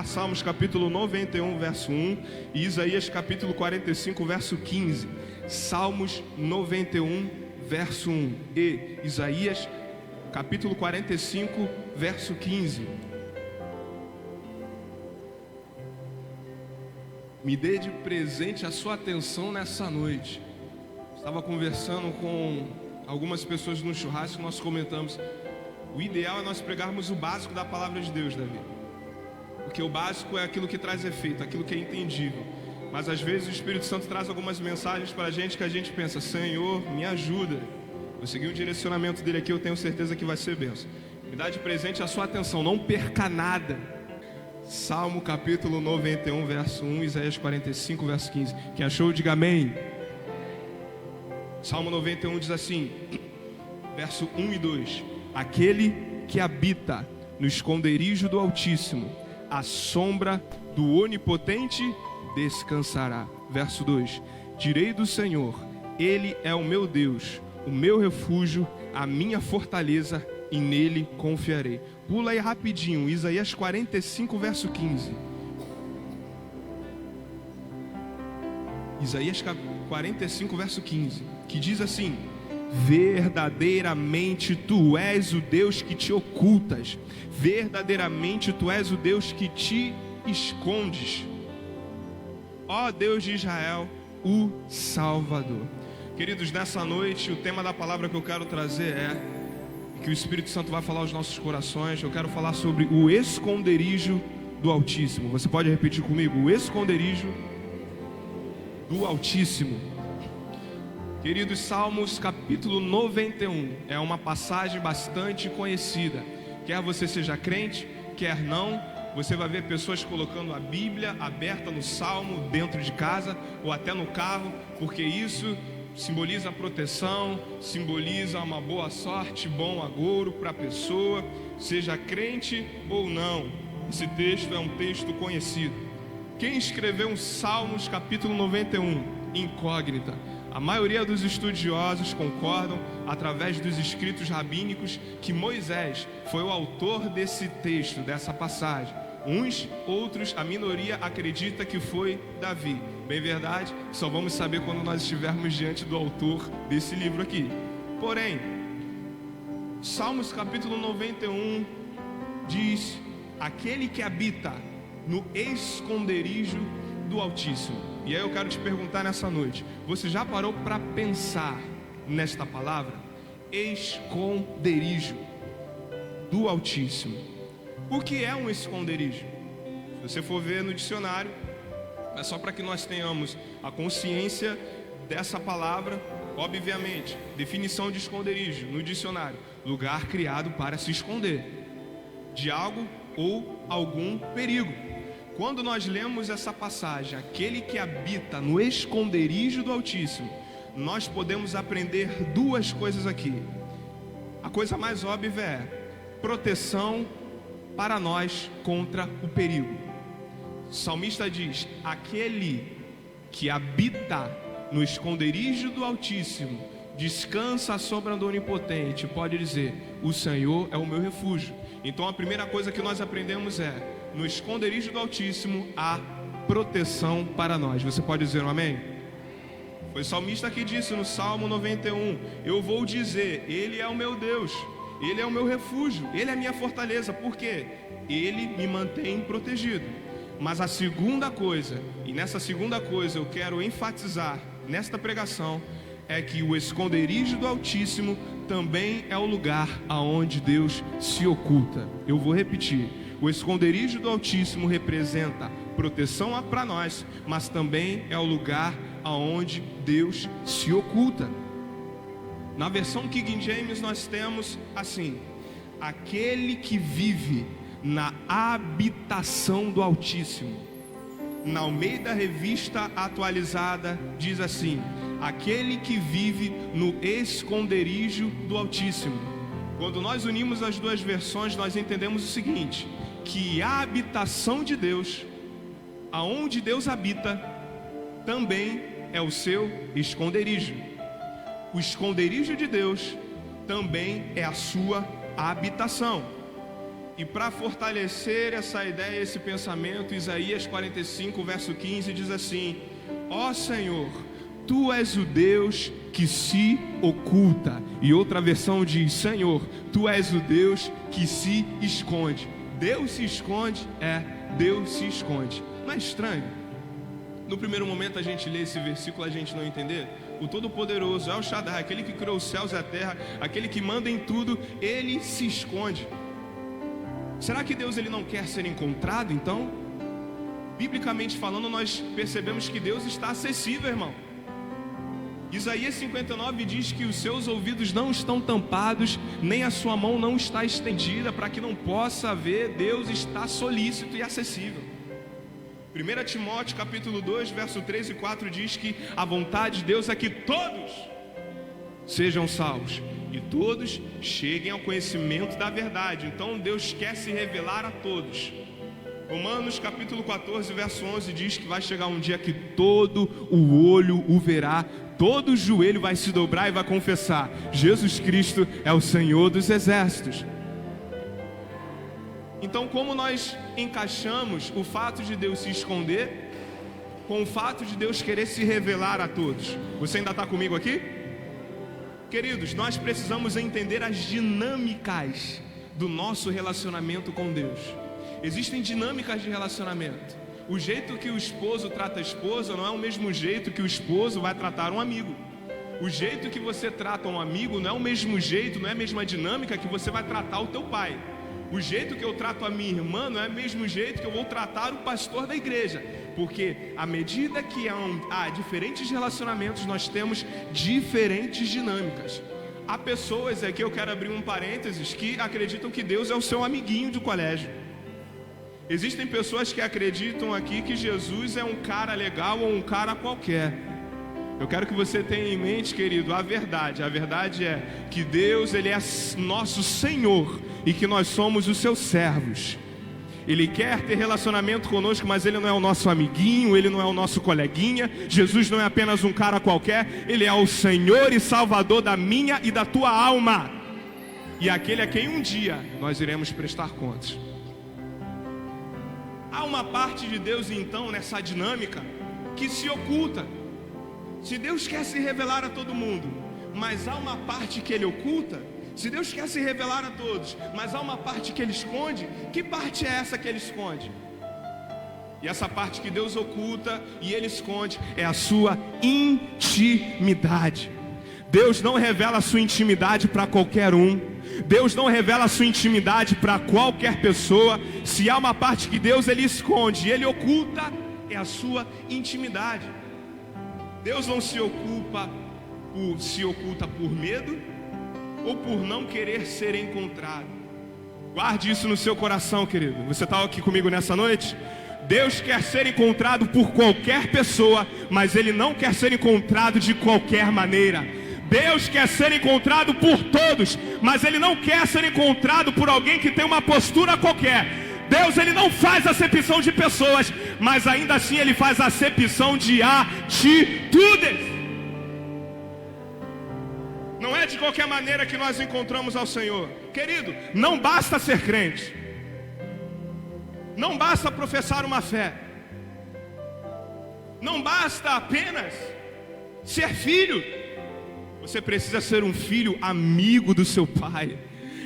Salmos capítulo 91, verso 1 e Isaías capítulo 45, verso 15. Salmos 91, verso 1 e Isaías capítulo 45, verso 15. Me dê de presente a sua atenção nessa noite. Estava conversando com algumas pessoas no churrasco e nós comentamos: o ideal é nós pregarmos o básico da palavra de Deus, Davi. Porque o básico é aquilo que traz efeito, aquilo que é entendível. Mas às vezes o Espírito Santo traz algumas mensagens para a gente que a gente pensa: Senhor, me ajuda. Eu segui o direcionamento dele aqui, eu tenho certeza que vai ser bênção. Me dá de presente a sua atenção, não perca nada. Salmo capítulo 91, verso 1, Isaías 45, verso 15. Quem achou, diga amém. Salmo 91 diz assim, verso 1 e 2: Aquele que habita no esconderijo do Altíssimo, a sombra do Onipotente descansará. Verso 2: Direi do Senhor, Ele é o meu Deus, o meu refúgio, a minha fortaleza, e nele confiarei. Pula aí rapidinho, Isaías 45, verso 15. Isaías 45, verso 15, que diz assim: verdadeiramente tu és o Deus que te ocultas, verdadeiramente tu és o Deus que te escondes, ó Deus de Israel, o Salvador. Queridos, nessa noite o tema da palavra que eu quero trazer que o Espírito Santo vai falar aos nossos corações. Eu quero falar sobre o esconderijo do Altíssimo. Você pode repetir comigo? O esconderijo do Altíssimo. Queridos, Salmos capítulo 91 é uma passagem bastante conhecida. Quer você seja crente, quer não, você vai ver pessoas colocando a Bíblia aberta no Salmo dentro de casa ou até no carro, porque isso simboliza proteção, simboliza uma boa sorte, bom agouro para a pessoa, seja crente ou não. Esse texto é um texto conhecido. Quem escreveu Salmos capítulo 91? Incógnita. A maioria dos estudiosos concordam, através dos escritos rabínicos, que Moisés foi o autor desse texto, dessa passagem. Uns, outros, a minoria acredita que foi Davi. Bem verdade, só vamos saber quando nós estivermos diante do autor desse livro aqui. Porém, Salmos capítulo 91 diz: aquele que habita no esconderijo do Altíssimo. E aí eu quero te perguntar nessa noite: você já parou para pensar nesta palavra? Esconderijo do Altíssimo. O que é um esconderijo? Se você for ver no dicionário, é só para que nós tenhamos a consciência dessa palavra. Obviamente, definição de esconderijo no dicionário: lugar criado para se esconder de algo ou algum perigo. Quando nós lemos essa passagem, aquele que habita no esconderijo do Altíssimo, nós podemos aprender duas coisas aqui. A coisa mais óbvia é proteção para nós contra o perigo. O salmista diz: aquele que habita no esconderijo do Altíssimo descansa à sombra do Onipotente. Pode dizer: o Senhor é o meu refúgio. Então a primeira coisa que nós aprendemos é: no esconderijo do Altíssimo há proteção para nós. Você pode dizer um amém? Foi o salmista que disse no Salmo 91: eu vou dizer, Ele é o meu Deus, Ele é o meu refúgio, Ele é a minha fortaleza. Por quê? Ele me mantém protegido. Mas a segunda coisa, e nessa segunda coisa eu quero enfatizar nesta pregação, é que o esconderijo do Altíssimo também é o lugar aonde Deus se oculta. Eu vou repetir: o esconderijo do Altíssimo representa proteção para nós, mas também é o lugar aonde Deus se oculta. Na versão King James nós temos assim: aquele que vive na habitação do Altíssimo. Na Almeida Revista Atualizada diz assim: aquele que vive no esconderijo do Altíssimo. Quando nós unimos as duas versões, nós entendemos o seguinte: que a habitação de Deus, aonde Deus habita, também é o seu esconderijo. O esconderijo de Deus também é a sua habitação. E para fortalecer essa ideia, esse pensamento, Isaías 45, verso 15 diz assim: ó Senhor, Tu és o Deus que se oculta. E outra versão diz: Senhor, Tu és o Deus que se esconde. Deus se esconde, Deus se esconde. Não é estranho? No primeiro momento a gente lê esse versículo, a gente não entender. O Todo-Poderoso, El Shaddai, aquele que criou os céus e a terra, aquele que manda em tudo, Ele se esconde. Será que Deus ele não quer ser encontrado, então? Biblicamente falando, nós percebemos que Deus está acessível, irmão. Isaías 59 diz que os seus ouvidos não estão tampados, nem a sua mão não está estendida, para que não possa ver. Deus está solícito e acessível. 1 Timóteo capítulo 2, verso 3 e 4 diz que a vontade de Deus é que todos sejam salvos e todos cheguem ao conhecimento da verdade. Então Deus quer se revelar a todos. Romanos capítulo 14, verso 11 diz que vai chegar um dia que todo o olho o verá, todo o joelho vai se dobrar e vai confessar: Jesus Cristo é o Senhor dos exércitos. Então, como nós encaixamos o fato de Deus se esconder com o fato de Deus querer se revelar a todos? Você ainda está comigo aqui? Queridos, nós precisamos entender as dinâmicas do nosso relacionamento com Deus. Existem dinâmicas de relacionamento. O jeito que o esposo trata a esposa não é o mesmo jeito que o esposo vai tratar um amigo. O jeito que você trata um amigo não é o mesmo jeito, não é a mesma dinâmica que você vai tratar o teu pai. O jeito que eu trato a minha irmã não é o mesmo jeito que eu vou tratar o pastor da igreja. Porque à medida que há diferentes relacionamentos, nós temos diferentes dinâmicas. Há pessoas, aqui eu quero abrir um parênteses, que acreditam que Deus é o seu amiguinho de colégio. Existem pessoas que acreditam aqui que Jesus é um cara legal ou um cara qualquer. Eu quero que você tenha em mente, querido, a verdade. A verdade é que Deus, Ele é nosso Senhor e que nós somos os seus servos. Ele quer ter relacionamento conosco, mas Ele não é o nosso amiguinho, Ele não é o nosso coleguinha. Jesus não é apenas um cara qualquer, Ele é o Senhor e Salvador da minha e da tua alma. E aquele a quem um dia nós iremos prestar contas. Há uma parte de Deus, então, nessa dinâmica, que se oculta. Se Deus quer se revelar a todo mundo, mas há uma parte que Ele oculta. Se Deus quer se revelar a todos, mas há uma parte que Ele esconde, que parte é essa que Ele esconde? E essa parte que Deus oculta e Ele esconde é a sua intimidade. Deus não revela a sua intimidade para qualquer um. Deus não revela a sua intimidade para qualquer pessoa. Se há uma parte que Deus Ele esconde e Ele oculta, é a sua intimidade. Deus não se oculta por medo ou por não querer ser encontrado. Guarde isso no seu coração, querido. Você está aqui comigo nessa noite? Deus quer ser encontrado por qualquer pessoa, mas Ele não quer ser encontrado de qualquer maneira. Deus quer ser encontrado por todos, mas Ele não quer ser encontrado por alguém que tem uma postura qualquer. Deus, Ele não faz acepção de pessoas, mas ainda assim Ele faz acepção de atitudes. Não é de qualquer maneira que nós encontramos ao Senhor. Querido, não basta ser crente. Não basta professar uma fé. Não basta apenas ser filho. Você precisa ser um filho amigo do seu pai.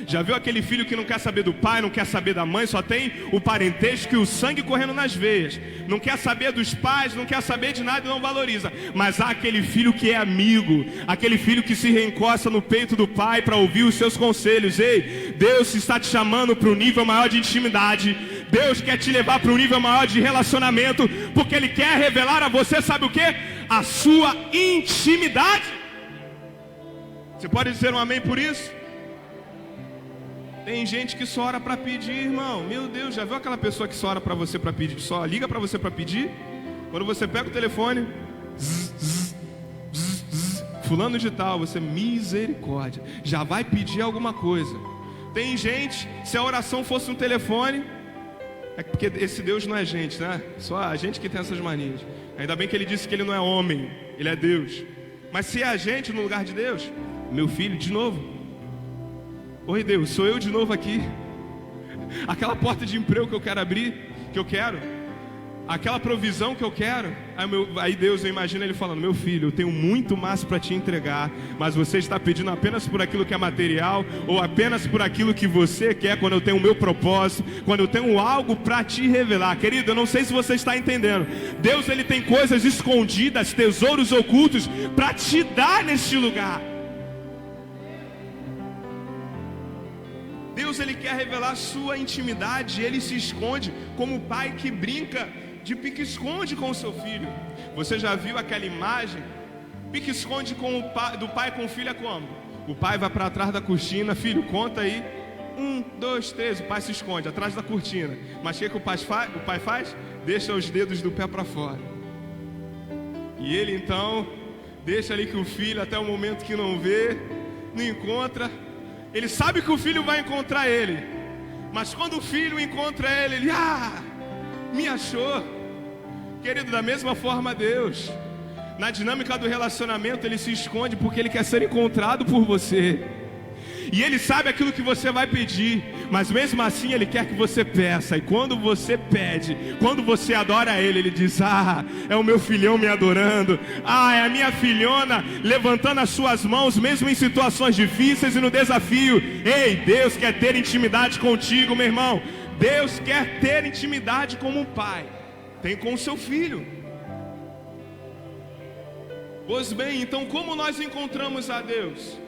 Já viu aquele filho que não quer saber do pai, não quer saber da mãe, só tem o parentesco e o sangue correndo nas veias. Não quer saber dos pais, não quer saber de nada e não valoriza. Mas há aquele filho que é amigo, aquele filho que se reencosta no peito do pai para ouvir os seus conselhos. Ei, Deus está te chamando para um nível maior de intimidade. Deus quer te levar para um nível maior de relacionamento, porque Ele quer revelar a você, sabe o que? A sua intimidade. Você pode dizer um amém por isso? Tem gente que só ora para pedir, irmão. Meu Deus, já viu aquela pessoa que só ora para você para pedir? Só liga para você para pedir. Quando você pega o telefone, fulano de tal, você, misericórdia, já vai pedir alguma coisa. Tem gente, se a oração fosse um telefone, é porque esse Deus não é gente, né? Só a gente que tem essas manias. Ainda bem que Ele disse que Ele não é homem, Ele é Deus. Mas se é a gente no lugar de Deus, meu filho, de novo. Oi Deus, sou eu de novo aqui. aquela porta de emprego que eu quero abrir, que eu quero, aquela provisão que eu quero. Aí Deus, eu imagino ele falando: meu filho, eu tenho muito mais para te entregar, mas você está pedindo apenas por aquilo que é material, ou apenas por aquilo que você quer, quando eu tenho o meu propósito, quando eu tenho algo para te revelar. Querido, eu não sei se você está entendendo. Deus, ele tem coisas escondidas, tesouros ocultos para te dar neste lugar. Deus, ele quer revelar a sua intimidade. Ele se esconde como o pai que brinca de pique-esconde com o seu filho. Você já viu aquela imagem? Pique-esconde do pai com o filho é como? O pai vai para trás da cortina: filho, conta aí. 1, 2, 3. O pai se esconde atrás da cortina. Mas o que o pai faz? Deixa os dedos do pé para fora. E ele então deixa ali que o filho, até o momento que não vê, não encontra. Ele sabe que o filho vai encontrar ele, mas quando o filho encontra ele, ele me achou. Querido, da mesma forma Deus, na dinâmica do relacionamento, ele se esconde porque ele quer ser encontrado por você. E ele sabe aquilo que você vai pedir, mas mesmo assim ele quer que você peça. E quando você pede, quando você adora ele, ele diz: é o meu filhão me adorando, é a minha filhona levantando as suas mãos, mesmo em situações difíceis e no desafio. Ei, Deus quer ter intimidade contigo, meu irmão. Deus quer ter intimidade como um pai tem com o seu filho. Pois bem, então como nós encontramos a Deus?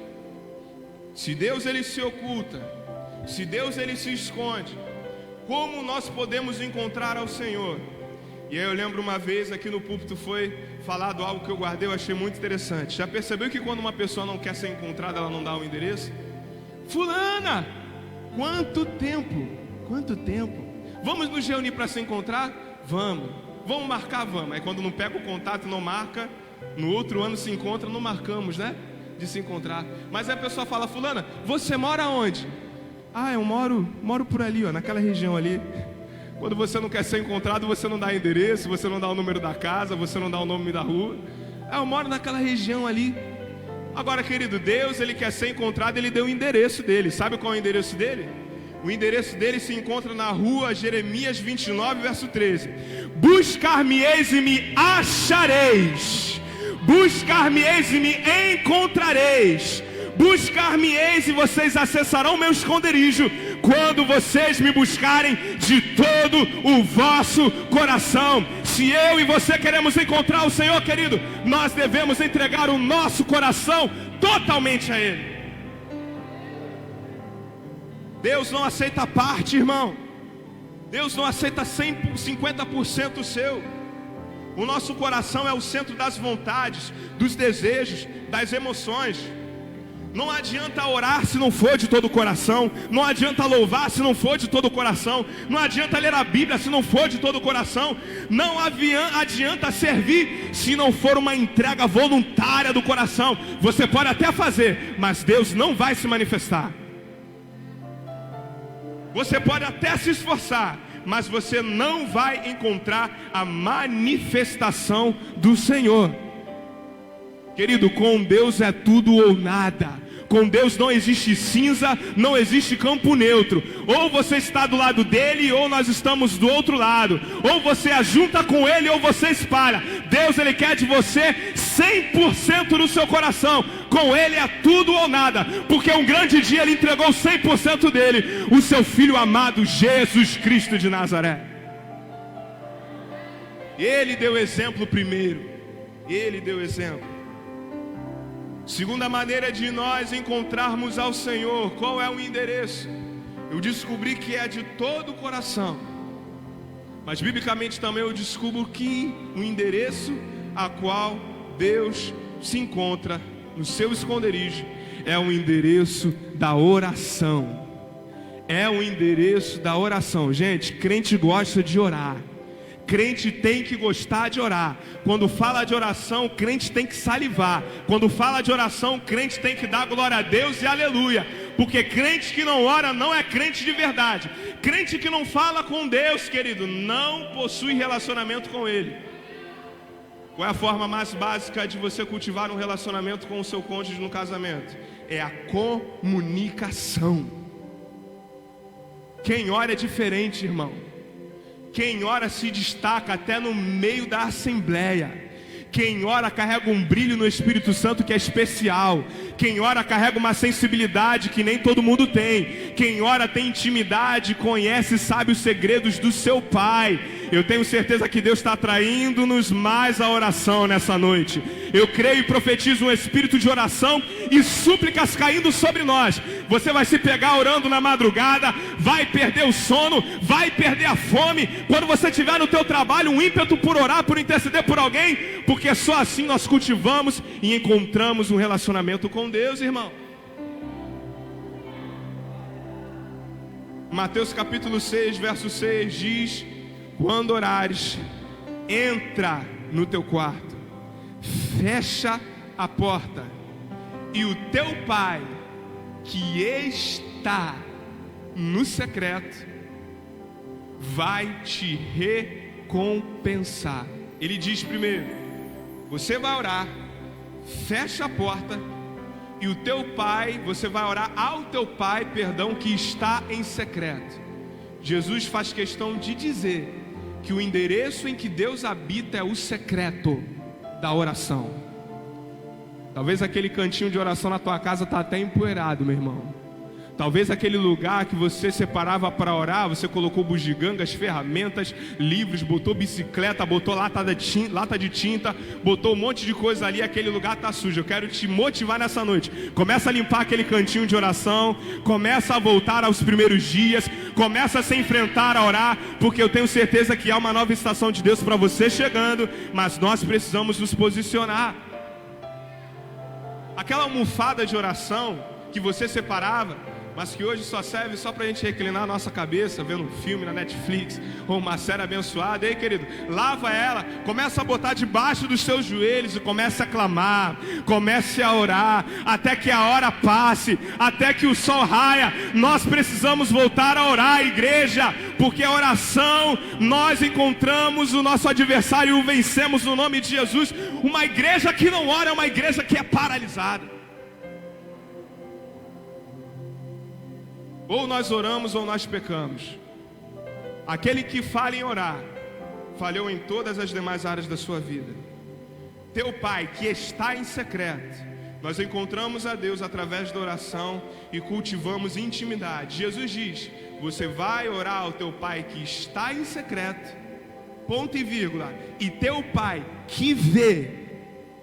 Se Deus ele se oculta, se Deus ele se esconde, como nós podemos encontrar ao Senhor? E aí eu lembro uma vez aqui no púlpito foi falado algo que eu guardei, eu achei muito interessante. Já percebeu que quando uma pessoa não quer ser encontrada, ela não dá o endereço? Fulana, quanto tempo? Vamos nos reunir para se encontrar? Vamos marcar, vamos. Aí quando não pega o contato, não marca, no outro ano se encontra, não marcamos, né? De se encontrar. Mas aí a pessoa fala: fulana, você mora onde? Eu moro por ali, naquela região ali. Quando você não quer ser encontrado, você não dá endereço, você não dá o número da casa, você não dá o nome da rua. Eu moro naquela região ali. Agora, querido, Deus, ele quer ser encontrado, ele deu o endereço dele. Sabe qual é o endereço dele? O endereço dele se encontra na rua Jeremias 29, verso 13. Buscar-me-eis e me achareis. Buscar-me-eis e me encontrareis. Buscar-me-eis e vocês acessarão o meu esconderijo, quando vocês me buscarem de todo o vosso coração. Se eu e você queremos encontrar o Senhor, querido, nós devemos entregar o nosso coração totalmente a Ele. Deus não aceita parte, irmão. Deus não aceita 50% seu. O nosso coração é o centro das vontades, dos desejos, das emoções. Não adianta orar se não for de todo o coração. Não adianta louvar se não for de todo o coração. Não adianta ler a Bíblia se não for de todo o coração. Não adianta servir se não for uma entrega voluntária do coração. Você pode até fazer, mas Deus não vai se manifestar. Você pode até se esforçar, mas você não vai encontrar a manifestação do Senhor. Querido, com Deus é tudo ou nada. Com Deus não existe cinza, não existe campo neutro. Ou você está do lado dele, ou nós estamos do outro lado. Ou você ajunta com ele, ou você espalha. Deus, ele quer de você 100% no seu coração. Com ele é tudo ou nada. Porque um grande dia ele entregou 100% dele, o seu Filho amado, Jesus Cristo de Nazaré. Ele deu exemplo primeiro. Ele deu exemplo. Segunda maneira de nós encontrarmos ao Senhor, qual é o endereço? Eu descobri que é de todo o coração. Mas biblicamente também eu descubro que o endereço a qual Deus se encontra no seu esconderijo é o endereço da oração. É o endereço da oração. Gente, crente gosta de orar. Crente tem que gostar de orar. Quando fala de oração, crente tem que salivar. Quando fala de oração, crente tem que dar glória a Deus e aleluia. Porque crente que não ora não é crente de verdade. Crente que não fala com Deus, querido, não possui relacionamento com Ele. Qual é a forma mais básica de você cultivar um relacionamento com o seu cônjuge no casamento? É a comunicação. Quem ora é diferente, irmão. Quem ora se destaca até no meio da assembleia. Quem ora carrega um brilho no Espírito Santo que é especial. Quem ora carrega uma sensibilidade que nem todo mundo tem. Quem ora tem intimidade, conhece e sabe os segredos do seu Pai. Eu tenho certeza que Deus está atraindo-nos mais à oração nessa noite. Eu creio e profetizo um espírito de oração e súplicas caindo sobre nós. Você vai se pegar orando na madrugada, vai perder o sono, vai perder a fome. Quando você estiver no teu trabalho, um ímpeto por orar, por interceder por alguém, porque só assim nós cultivamos e encontramos um relacionamento com Deus, irmão. Mateus capítulo 6, verso 6 diz: quando orares, entra no teu quarto, fecha a porta, e o teu Pai, que está no secreto, vai te recompensar. Ele diz primeiro: você vai orar, fecha a porta, e o teu Pai, você vai orar ao teu Pai, que está em secreto. Jesus faz questão de dizer que o endereço em que Deus habita é o secreto da oração. Talvez aquele cantinho de oração na tua casa está até empoeirado, meu irmão. Talvez aquele lugar que você separava para orar, você colocou bugigangas, ferramentas, livros, botou bicicleta, botou lata de tinta, botou um monte de coisa ali, aquele lugar está sujo. Eu quero te motivar nessa noite. Começa a limpar aquele cantinho de oração, começa a voltar aos primeiros dias, começa a se enfrentar a orar, porque eu tenho certeza que há uma nova estação de Deus para você chegando, mas nós precisamos nos posicionar. Aquela almofada de oração que você separava, mas que hoje só serve só para a gente reclinar a nossa cabeça, vendo um filme na Netflix, ou uma série abençoada. Ei, querido, lava ela, começa a botar debaixo dos seus joelhos e comece a clamar, comece a orar, até que a hora passe, até que o sol raia. Nós precisamos voltar a orar, igreja, porque a oração, nós encontramos o nosso adversário e o vencemos no nome de Jesus. Uma igreja que não ora é uma igreja que é paralisada. Ou nós oramos ou nós pecamos. Aquele que falha em orar, falhou em todas as demais áreas da sua vida. Teu Pai que está em secreto, nós encontramos a Deus através da oração e cultivamos intimidade. Jesus diz: você vai orar ao teu Pai que está em secreto, ponto e vírgula, e teu Pai que vê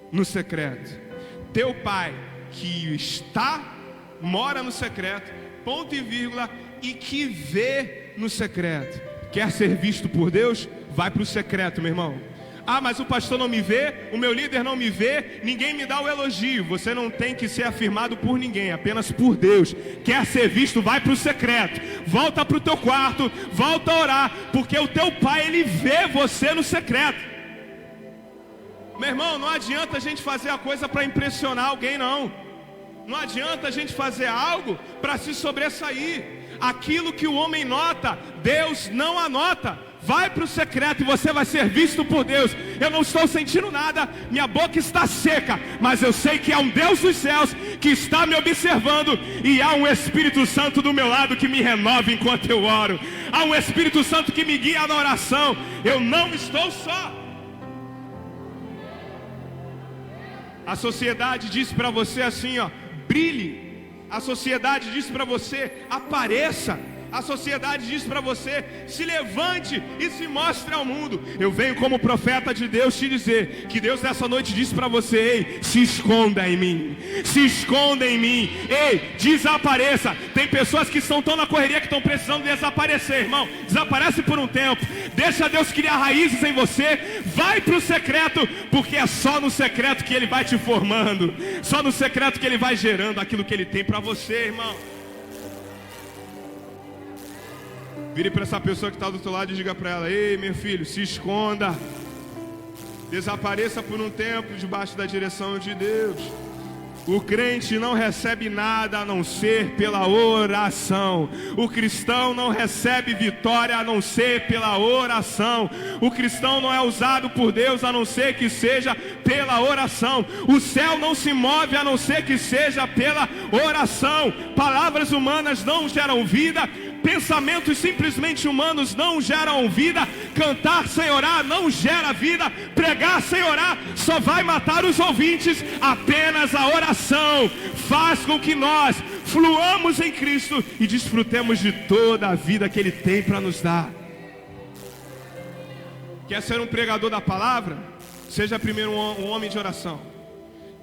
no secreto. Teu Pai que mora no secreto, ponto e vírgula, e que vê no secreto. Quer ser visto por Deus? Vai para o secreto, meu irmão. Ah, mas o pastor não me vê, o meu líder não me vê, ninguém me dá o elogio. Você não tem que ser afirmado por ninguém, apenas por Deus. Quer ser visto? Vai para o secreto. Volta para o teu quarto, volta a orar, porque o teu Pai, Ele vê você no secreto. Meu irmão, não adianta a gente fazer a coisa para impressionar alguém, não. Não adianta a gente fazer algo para se sobressair. Aquilo que o homem nota, Deus não anota. Vai para o secreto e você vai ser visto por Deus. Eu não estou sentindo nada, minha boca está seca, mas eu sei que há um Deus dos céus que está me observando, e há um Espírito Santo do meu lado que me renova enquanto eu oro. Há um Espírito Santo que me guia na oração. Eu não estou só. A sociedade diz para você assim, ó: brilhe. A sociedade diz para você: apareça. A sociedade diz para você: se levante e se mostre ao mundo. Eu venho como profeta de Deus te dizer que Deus nessa noite diz para você: ei, se esconda em mim. Se esconda em mim. Ei, desapareça. Tem pessoas que estão tão na correria que estão precisando desaparecer, irmão. Desaparece por um tempo. Deixa Deus criar raízes em você. Vai para o secreto, porque é só no secreto que Ele vai te formando. Só no secreto que Ele vai gerando aquilo que Ele tem para você, irmão. Vire para essa pessoa que está do teu lado e diga para ela: ei, meu filho, se esconda. Desapareça por um tempo debaixo da direção de Deus. O crente não recebe nada a não ser pela oração. O cristão não recebe vitória a não ser pela oração. O cristão não é usado por Deus a não ser que seja pela oração. O céu não se move a não ser que seja pela oração. Palavras humanas não geram vida, Pensamentos simplesmente humanos não geram vida. Cantar sem orar não gera vida. Pregar sem orar só vai matar os ouvintes. Apenas a oração faz com que nós fluamos em Cristo e desfrutemos de toda a vida que Ele tem para nos dar. Quer ser um pregador da palavra? Seja primeiro um homem de oração.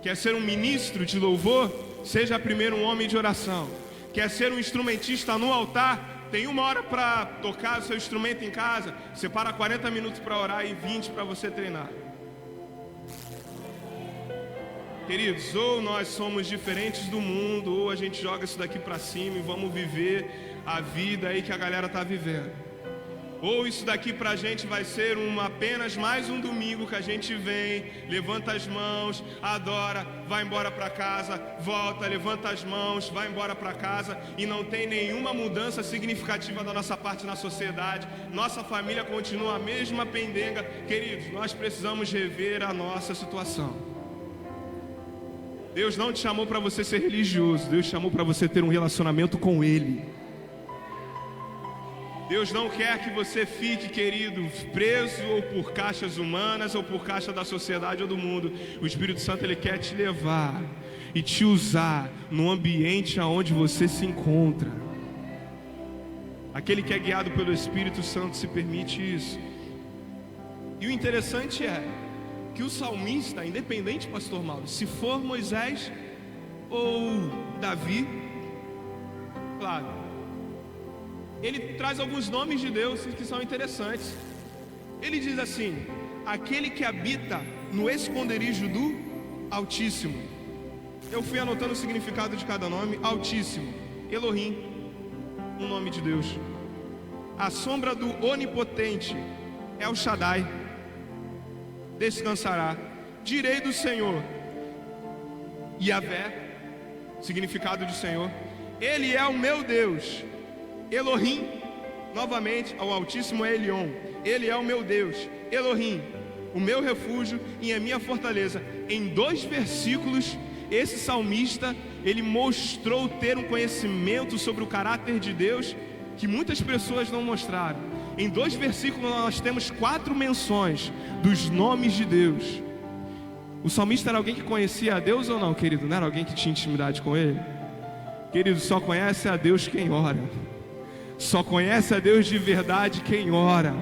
Quer ser um ministro de louvor? Seja primeiro um homem de oração. Quer ser um instrumentista no altar? Tem 1 hora para tocar o seu instrumento em casa. Separa 40 minutos para orar e 20 para você treinar. Queridos, ou nós somos diferentes do mundo, ou a gente joga isso daqui para cima e vamos viver a vida aí que a galera está vivendo. Ou isso daqui pra gente vai ser apenas mais um domingo que a gente vem, levanta as mãos, adora, vai embora pra casa, volta, levanta as mãos, vai embora pra casa e não tem nenhuma mudança significativa da nossa parte na sociedade. Nossa família continua a mesma pendenga. Queridos, nós precisamos rever a nossa situação. Deus não te chamou para você ser religioso, Deus chamou para você ter um relacionamento com Ele. Deus não quer que você fique, querido, preso ou por caixas humanas ou por caixa da sociedade ou do mundo. O Espírito Santo, Ele quer te levar e te usar no ambiente aonde você se encontra. Aquele que é guiado pelo Espírito Santo se permite isso. E o interessante é que o salmista, independente, pastor Mauro, se for Moisés ou Davi, claro, ele traz alguns nomes de Deus que são interessantes. Ele diz assim: aquele que habita no esconderijo do Altíssimo. Eu fui anotando o significado de cada nome. Altíssimo, Elohim, um nome de Deus. A sombra do Onipotente, El Shaddai, descansará. Direi do Senhor, Yahvé, significado de Senhor, Ele é o meu Deus. Elohim, novamente, ao Altíssimo é Elion. Ele é o meu Deus, Elohim, o meu refúgio e a minha fortaleza. Em 2 versículos, esse salmista, ele mostrou ter um conhecimento sobre o caráter de Deus que muitas pessoas não mostraram. Em 2 versículos nós temos 4 menções dos nomes de Deus. O salmista era alguém que conhecia a Deus ou não, querido? Não era alguém que tinha intimidade com Ele? Querido, só conhece a Deus quem ora. Só conhece a Deus de verdade quem ora.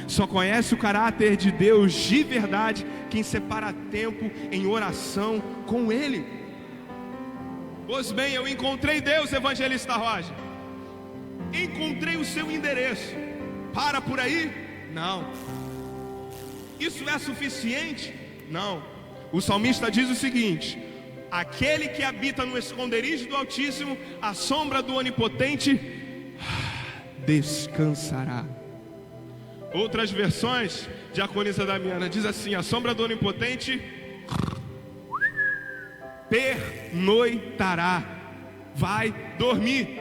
Só conhece o caráter de Deus de verdade quem separa tempo em oração com Ele. Pois bem, eu encontrei Deus, evangelista Roger. Encontrei o seu endereço. Para por aí? Não. Isso é suficiente? Não. O salmista diz o seguinte: aquele que habita no esconderijo do Altíssimo, à sombra do Onipotente, descansará. Outras versões, diaconisa Damiana, diz assim: a sombra do Onipotente pernoitará, vai dormir.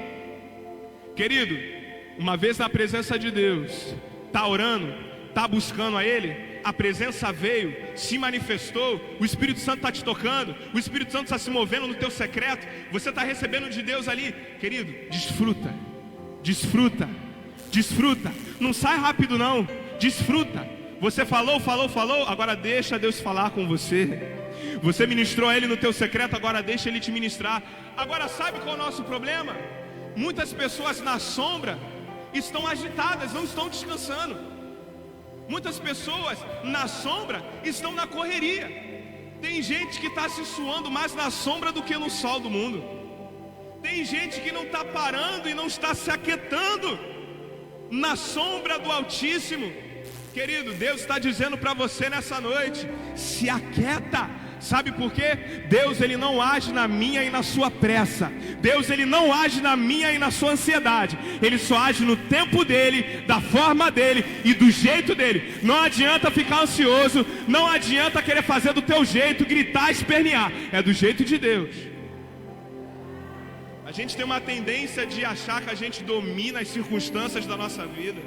Querido, uma vez na presença de Deus, está orando, está buscando a Ele, a presença veio, se manifestou, o Espírito Santo está te tocando, o Espírito Santo está se movendo no teu secreto, você está recebendo de Deus ali. Querido, desfruta, desfruta, desfruta, não sai rápido não, desfruta. Você falou, agora deixa Deus falar com você. Você ministrou a Ele no teu secreto, agora deixa Ele te ministrar. Agora sabe qual é o nosso problema? Muitas pessoas na sombra estão agitadas, não estão descansando. Muitas pessoas na sombra estão na correria. Tem gente que está se suando mais na sombra do que no sol do mundo. Tem gente que não está parando e não está se aquietando na sombra do Altíssimo. Querido, Deus está dizendo para você nessa noite: se aquieta. Sabe por quê? Deus, Ele não age na minha e na sua pressa. Deus, Ele não age na minha e na sua ansiedade. Ele só age no tempo dEle, da forma dEle e do jeito dEle. Não adianta ficar ansioso, não adianta querer fazer do teu jeito, gritar, espernear. É do jeito de Deus. A gente tem uma tendência de achar que a gente domina as circunstâncias da nossa vida.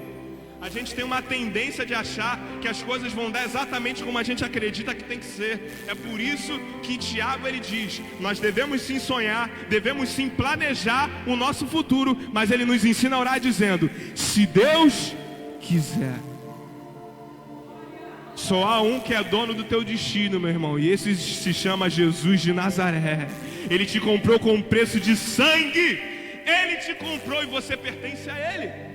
A gente tem uma tendência de achar que as coisas vão dar exatamente como a gente acredita que tem que ser. É por isso que Tiago ele diz: nós devemos sim sonhar, devemos sim planejar o nosso futuro, mas ele nos ensina a orar dizendo: se Deus quiser. Só há um que é dono do teu destino, meu irmão, e esse se chama Jesus de Nazaré. Ele te comprou com um preço de sangue. Ele te comprou e você pertence a Ele.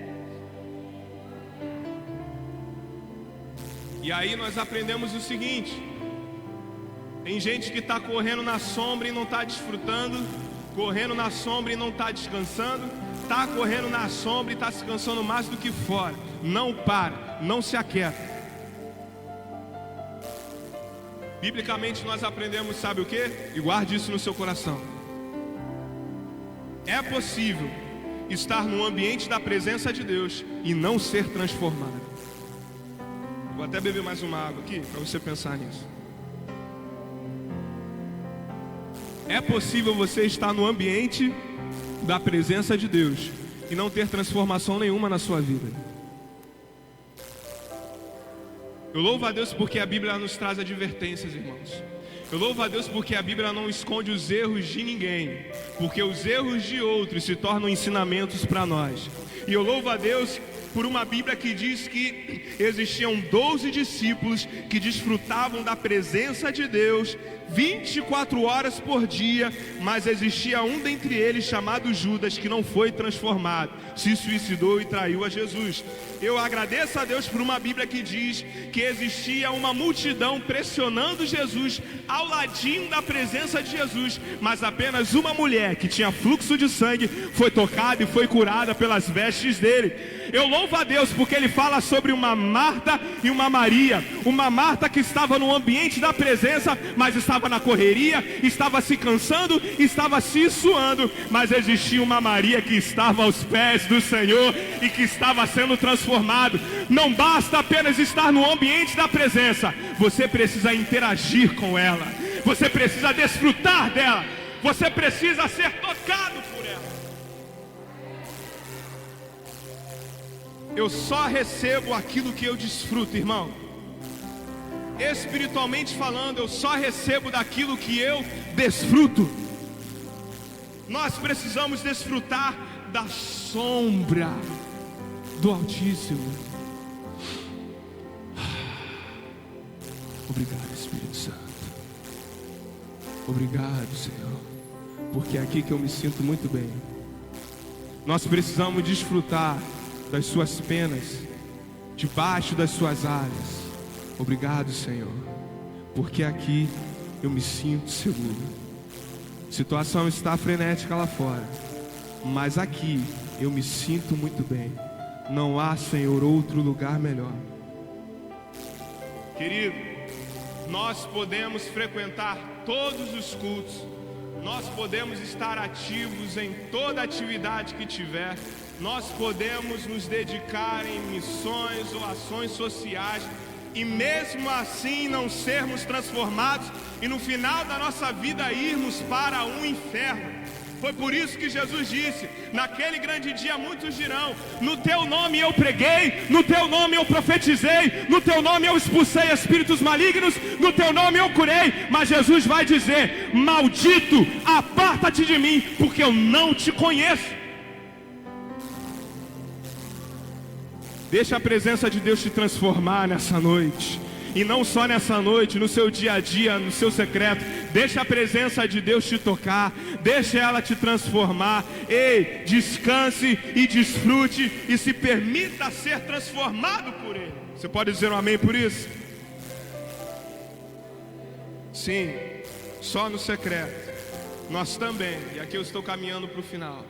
E aí nós aprendemos o seguinte: tem gente que está correndo na sombra e não está desfrutando, correndo na sombra e não está descansando, está correndo na sombra e está se cansando mais do que fora. Não para, não se aquieta. Biblicamente nós aprendemos, sabe o que? E guarde isso no seu coração. É possível estar no ambiente da presença de Deus e não ser transformado. Vou até beber mais uma água aqui para você pensar nisso. É possível você estar no ambiente da presença de Deus e não ter transformação nenhuma na sua vida. Eu louvo a Deus porque a Bíblia nos traz advertências, irmãos. Eu louvo a Deus porque a Bíblia não esconde os erros de ninguém, porque os erros de outros se tornam ensinamentos para nós. E eu louvo a Deus por uma Bíblia que diz que existiam 12 discípulos que desfrutavam da presença de Deus 24 horas por dia, mas existia um dentre eles chamado Judas que não foi transformado, se suicidou e traiu a Jesus. Eu agradeço a Deus por uma Bíblia que diz que existia uma multidão pressionando Jesus ao ladinho da presença de Jesus, mas apenas uma mulher que tinha fluxo de sangue foi tocada e foi curada pelas vestes dele. Eu louvo a Deus porque ele fala sobre uma Marta e uma Maria. Uma Marta que estava no ambiente da presença, mas estava na correria, estava se cansando, estava se suando, mas existia uma Maria que estava aos pés do Senhor e que estava sendo transformado. Não basta apenas estar no ambiente da presença, você precisa interagir com ela, você precisa desfrutar dela, você precisa ser tocado por ela. Eu só recebo aquilo que eu desfruto, irmão. Espiritualmente falando, eu só recebo daquilo que eu desfruto. Nós precisamos desfrutar da sombra do Altíssimo. Obrigado, Espírito Santo. Obrigado, Senhor, porque é aqui que eu me sinto muito bem. Nós precisamos desfrutar das suas penas, debaixo das suas asas. Obrigado, Senhor, porque aqui eu me sinto seguro. A situação está frenética lá fora, mas aqui eu me sinto muito bem. Não há, Senhor, outro lugar melhor. Querido, nós podemos frequentar todos os cultos, nós podemos estar ativos em toda atividade que tiver, nós podemos nos dedicar em missões ou ações sociais e mesmo assim não sermos transformados e no final da nossa vida irmos para um inferno. Foi por isso que Jesus disse: naquele grande dia muitos dirão: no teu nome eu preguei, no teu nome eu profetizei, no teu nome eu expulsei espíritos malignos, no teu nome eu curei. Mas Jesus vai dizer: maldito, aparta-te de mim, porque eu não te conheço. Deixa a presença de Deus te transformar nessa noite. E não só nessa noite, no seu dia a dia, no seu secreto. Deixa a presença de Deus te tocar, deixa ela te transformar. Ei, descanse e desfrute e se permita ser transformado por Ele. Você pode dizer um amém por isso? Sim, só no secreto. Nós também, e aqui eu estou caminhando para o final,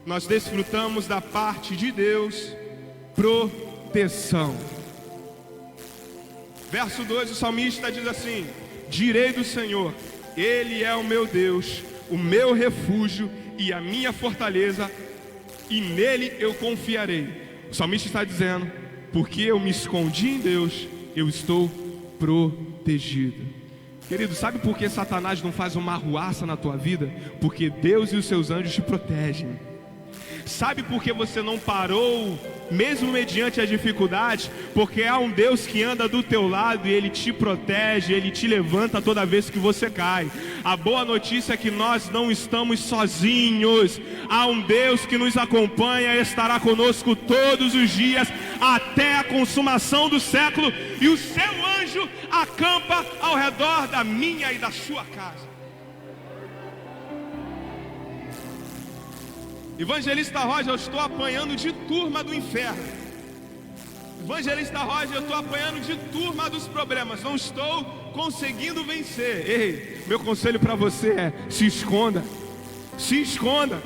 nós desfrutamos da parte de Deus proteção. Verso 2, o salmista diz assim: direi do Senhor, Ele é o meu Deus, o meu refúgio e a minha fortaleza, e nele eu confiarei. O salmista está dizendo: porque eu me escondi em Deus, eu estou protegido. Querido, sabe por que Satanás não faz uma arruaça na tua vida? Porque Deus e os seus anjos te protegem. Sabe por que você não parou mesmo mediante a dificuldade, porque há um Deus que anda do teu lado e Ele te protege, Ele te levanta toda vez que você cai. A boa notícia é que nós não estamos sozinhos. Há um Deus que nos acompanha e estará conosco todos os dias até a consumação do século, e o seu anjo acampa ao redor da minha e da sua casa. Evangelista Roger, eu estou apanhando de turma do inferno. Evangelista Roger, eu estou apanhando de turma dos problemas. Não estou conseguindo vencer. Ei, meu conselho para você é: se esconda. Se esconda.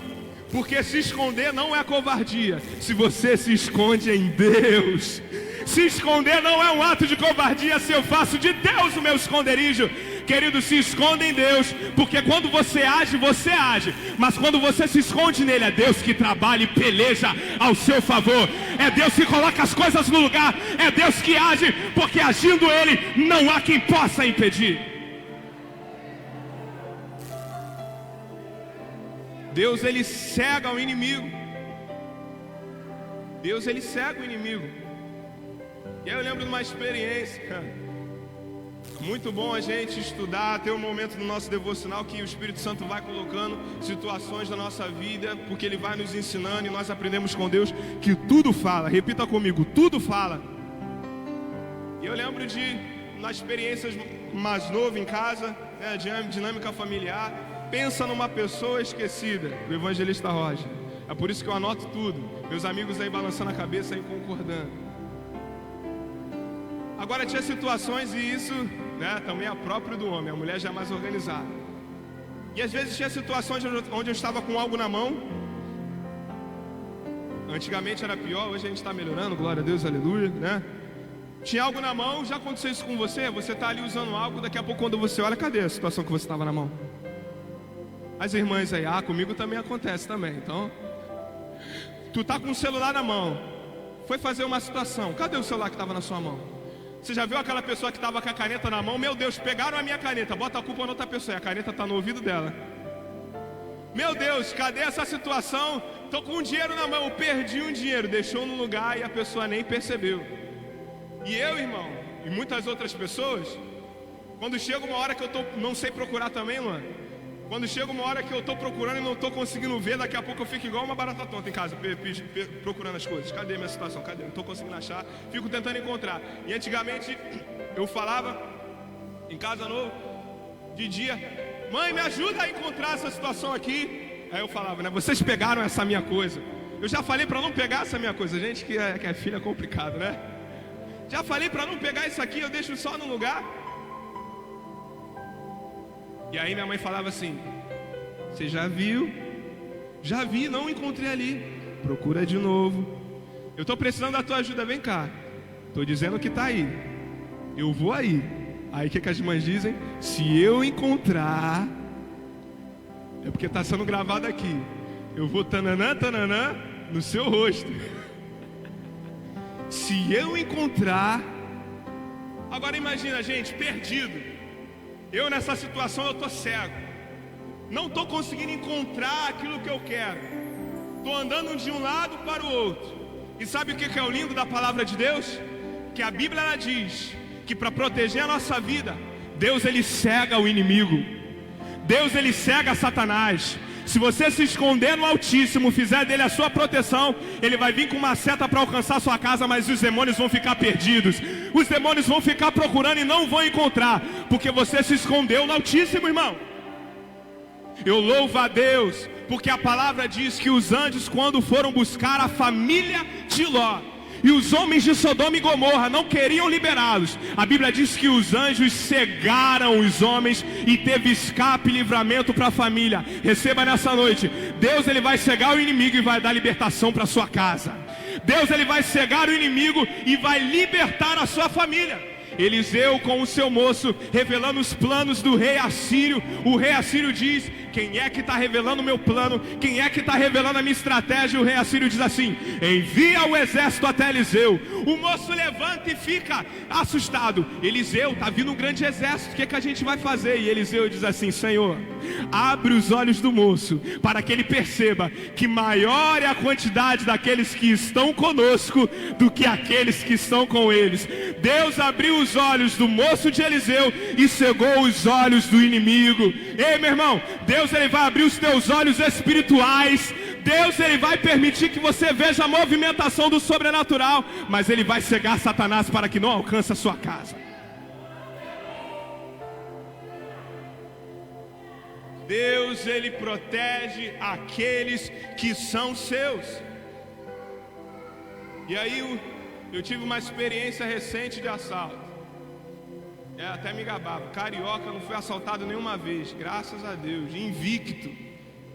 Porque se esconder não é covardia. Se você se esconde em Deus. Se esconder não é um ato de covardia. Se eu faço de Deus o meu esconderijo. Querido, se esconda em Deus, porque quando você age, mas quando você se esconde nele, é Deus que trabalha e peleja ao seu favor, é Deus que coloca as coisas no lugar, é Deus que age, porque agindo Ele, não há quem possa impedir. Deus, Ele cega o inimigo. Deus, Ele cega o inimigo. E aí eu lembro de uma experiência, cara. Muito bom a gente estudar, ter um momento no nosso devocional que o Espírito Santo vai colocando situações da nossa vida, porque Ele vai nos ensinando e nós aprendemos com Deus que tudo fala. Repita comigo, tudo fala. E eu lembro de, nas experiências mais novo em casa, né, dinâmica familiar, pensa numa pessoa esquecida, o Evangelista Roger. É por isso que eu anoto tudo. Meus amigos aí balançando a cabeça e concordando. Agora tinha situações, e isso, né, também é próprio do homem, a mulher já é mais organizada. E às vezes tinha situações onde eu estava com algo na mão. Antigamente era pior, hoje a gente está melhorando, glória a Deus, aleluia, né? Tinha algo na mão, já aconteceu isso com você? Você está ali usando algo, daqui a pouco quando você olha, cadê a situação que você estava na mão? As irmãs aí, comigo também acontece também, então... Tu tá com o celular na mão, foi fazer uma situação, cadê o celular que estava na sua mão? Você já viu aquela pessoa que estava com a caneta na mão? Meu Deus, pegaram a minha caneta, bota a culpa na outra pessoa, e a caneta está no ouvido dela. Meu Deus, cadê essa situação? Estou com um dinheiro na mão, eu perdi um dinheiro, deixou no lugar e a pessoa nem percebeu. E eu, irmão, e muitas outras pessoas, quando chega uma hora que eu não sei procurar também, Luan, quando chega uma hora que eu estou procurando e não estou conseguindo ver, daqui a pouco eu fico igual uma barata tonta em casa, procurando as coisas. Cadê minha situação? Cadê? Não estou conseguindo achar, fico tentando encontrar. E antigamente eu falava em casa novo, de dia: mãe, me ajuda a encontrar essa situação aqui. Aí eu falava, né, vocês pegaram essa minha coisa. Eu já falei para não pegar essa minha coisa. Gente que é filha é complicado, né? Já falei para não pegar isso aqui, eu deixo só no lugar. E aí minha mãe falava assim: você já viu? Já vi, não encontrei ali. Procura de novo. Eu estou precisando da tua ajuda, vem cá. Estou dizendo que está aí. Eu vou aí. Aí o que as mães dizem? Se eu encontrar, é porque está sendo gravado aqui. Eu vou tananã, tananã no seu rosto. Se eu encontrar. Agora imagina, gente, perdido. Eu nessa situação eu estou cego. Não estou conseguindo encontrar aquilo que eu quero. Estou andando de um lado para o outro. E sabe o que é o lindo da palavra de Deus? Que a Bíblia ela diz que para proteger a nossa vida, Deus ele cega o inimigo. Deus ele cega Satanás. Se você se esconder no Altíssimo, fizer dele a sua proteção, ele vai vir com uma seta para alcançar a sua casa, mas os demônios vão ficar perdidos. Os demônios vão ficar procurando e não vão encontrar, porque você se escondeu no Altíssimo, irmão. Eu louvo a Deus, porque a palavra diz que os anjos, quando foram buscar a família de Ló, e os homens de Sodoma e Gomorra não queriam liberá-los, a Bíblia diz que os anjos cegaram os homens e teve escape e livramento para a família. Receba nessa noite, Deus ele vai cegar o inimigo e vai dar libertação para a sua casa. Deus ele vai cegar o inimigo e vai libertar a sua família. Eliseu com o seu moço, revelando os planos do rei Assírio. O rei Assírio diz que quem é que está revelando o meu plano, quem é que está revelando a minha estratégia? O rei assírio diz assim: envia o exército até Eliseu. O moço levanta e fica assustado. Eliseu, está vindo um grande exército, o que a gente vai fazer? E Eliseu diz assim: Senhor, abre os olhos do moço, para que ele perceba que maior é a quantidade daqueles que estão conosco do que aqueles que estão com eles. Deus abriu os olhos do moço de Eliseu e cegou os olhos do inimigo. Ei, meu irmão, Deus ele vai abrir os teus olhos espirituais. Deus ele vai permitir que você veja a movimentação do sobrenatural, mas ele vai cegar Satanás para que não alcance a sua casa. Deus ele protege aqueles que são seus. E aí eu tive uma experiência recente de assalto. Até me gabava. Carioca, não fui assaltado nenhuma vez, graças a Deus, invicto.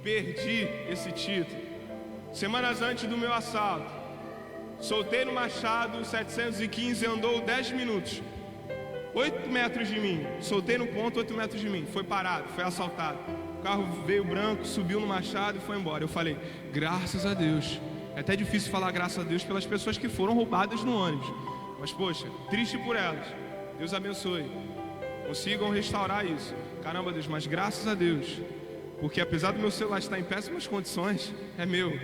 Perdi esse título. Semanas antes do meu assalto, soltei no Machado 715, andou 10 minutos, 8 metros de mim. Soltei no ponto, 8 metros de mim. Foi parado, foi assaltado. O carro veio branco, subiu no Machado e foi embora. Eu falei, graças a Deus. É até difícil falar graças a Deus pelas pessoas que foram roubadas no ônibus. Mas poxa, triste por elas. Deus abençoe. Consigam restaurar isso. Caramba, Deus, mas graças a Deus. Porque apesar do meu celular estar em péssimas condições, é meu.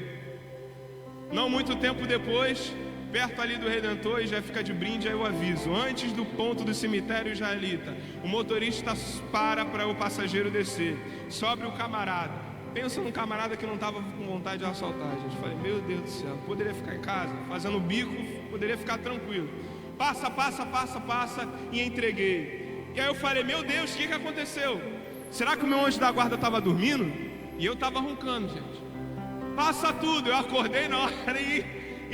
Não muito tempo depois, perto ali do Redentor, e já fica de brinde aí o aviso. Antes do ponto do cemitério israelita, o motorista para o passageiro descer. Sobe o camarada. Pensa num camarada que não estava com vontade de assaltar, gente. Falei, meu Deus do céu, poderia ficar em casa, fazendo bico, poderia ficar tranquilo. Passa, e entreguei. E aí eu falei, meu Deus, o que aconteceu? Será que o meu anjo da guarda estava dormindo? E eu estava roncando, gente. Passa tudo, eu acordei na hora e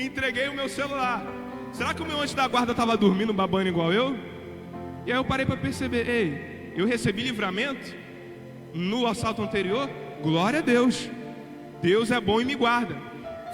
entreguei o meu celular. Será que o meu anjo da guarda estava dormindo, babando igual eu? E aí eu parei para perceber, ei, eu recebi livramento no assalto anterior? Glória a Deus. Deus é bom e me guarda.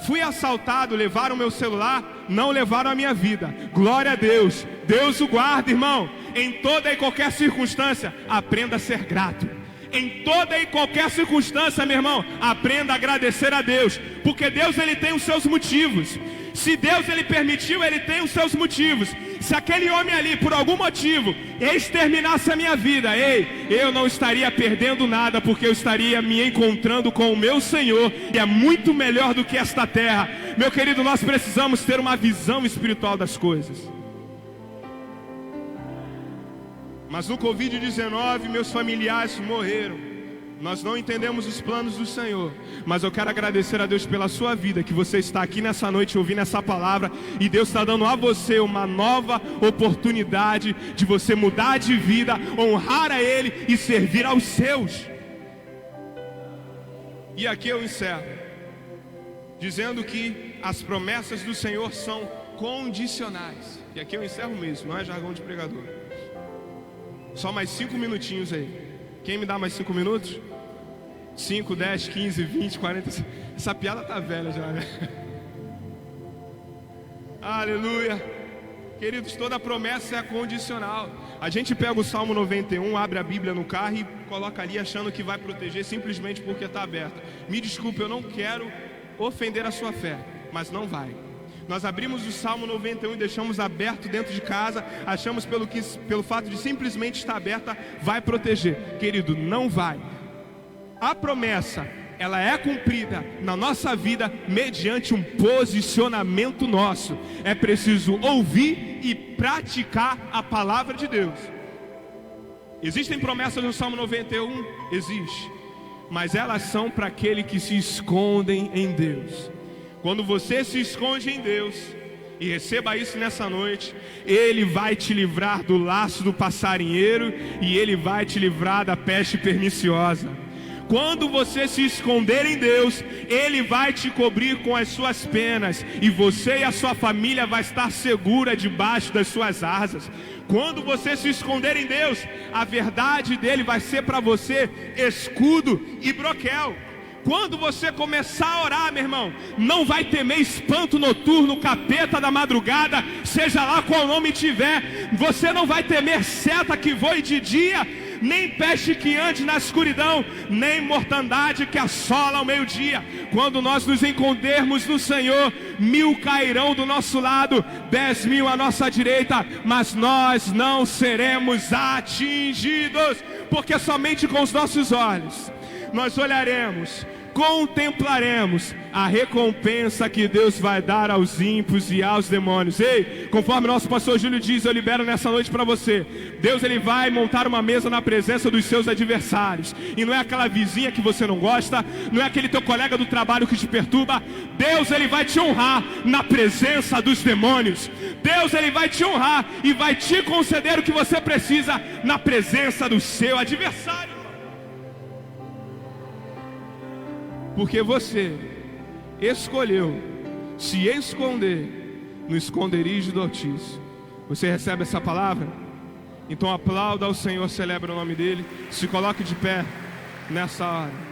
Fui assaltado, levaram o meu celular, não levaram a minha vida. Glória a Deus. Deus o guarda, irmão. Em toda e qualquer circunstância, aprenda a ser grato. Em toda e qualquer circunstância, meu irmão, aprenda a agradecer a Deus. Porque Deus ele tem os seus motivos. Se Deus ele permitiu, ele tem os seus motivos. Se aquele homem ali, por algum motivo, exterminasse a minha vida, ei, eu não estaria perdendo nada, porque eu estaria me encontrando com o meu Senhor, que é muito melhor do que esta terra. Meu querido, nós precisamos ter uma visão espiritual das coisas. Mas no Covid-19, meus familiares morreram. Nós não entendemos os planos do Senhor, mas eu quero agradecer a Deus pela sua vida, que você está aqui nessa noite ouvindo essa palavra, e Deus está dando a você uma nova oportunidade de você mudar de vida, honrar a Ele e servir aos seus. E aqui eu encerro, dizendo que as promessas do Senhor são condicionais. E aqui eu encerro mesmo, não é jargão de pregador. Só mais 5 minutinhos aí. Quem me dá mais 5 minutos? 5, 10, 15, 20, 40. Essa piada tá velha já, né? Aleluia. Queridos, toda promessa é condicional. A gente pega o Salmo 91, abre a Bíblia no carro e coloca ali achando que vai proteger simplesmente porque está aberto. Me desculpe, eu não quero ofender a sua fé, mas não vai. Nós abrimos o Salmo 91 e deixamos aberto dentro de casa, achamos pelo fato de simplesmente estar aberta, vai proteger. Querido, não vai. A promessa, ela é cumprida na nossa vida mediante um posicionamento nosso. É preciso ouvir e praticar a palavra de Deus. Existem promessas no Salmo 91? Existe. Mas elas são para aqueles que se escondem em Deus. Quando você se esconde em Deus, e receba isso nessa noite, Ele vai te livrar do laço do passarinheiro, e Ele vai te livrar da peste perniciosa. Quando você se esconder em Deus, Ele vai te cobrir com as suas penas, e você e a sua família vai estar segura debaixo das suas asas. Quando você se esconder em Deus, a verdade dele vai ser para você escudo e broquel. Quando você começar a orar, meu irmão, não vai temer espanto noturno, capeta da madrugada, seja lá qual nome tiver. Você não vai temer seta que voe de dia, nem peste que ande na escuridão, nem mortandade que assola ao meio-dia. Quando nós nos escondermos no Senhor, 1000 cairão do nosso lado, 10.000 à nossa direita, mas nós não seremos atingidos, porque somente com os nossos olhos nós olharemos, contemplaremos a recompensa que Deus vai dar aos ímpios e aos demônios. Ei, conforme nosso pastor Júlio diz, eu libero nessa noite para você. Deus, ele vai montar uma mesa na presença dos seus adversários. E não é aquela vizinha que você não gosta, não é aquele teu colega do trabalho que te perturba. Deus, ele vai te honrar na presença dos demônios. Deus, ele vai te honrar e vai te conceder o que você precisa na presença do seu adversário. Porque você escolheu se esconder no esconderijo do Altíssimo. Você recebe essa palavra? Então aplauda ao Senhor, celebra o nome dele. Se coloque de pé nessa hora.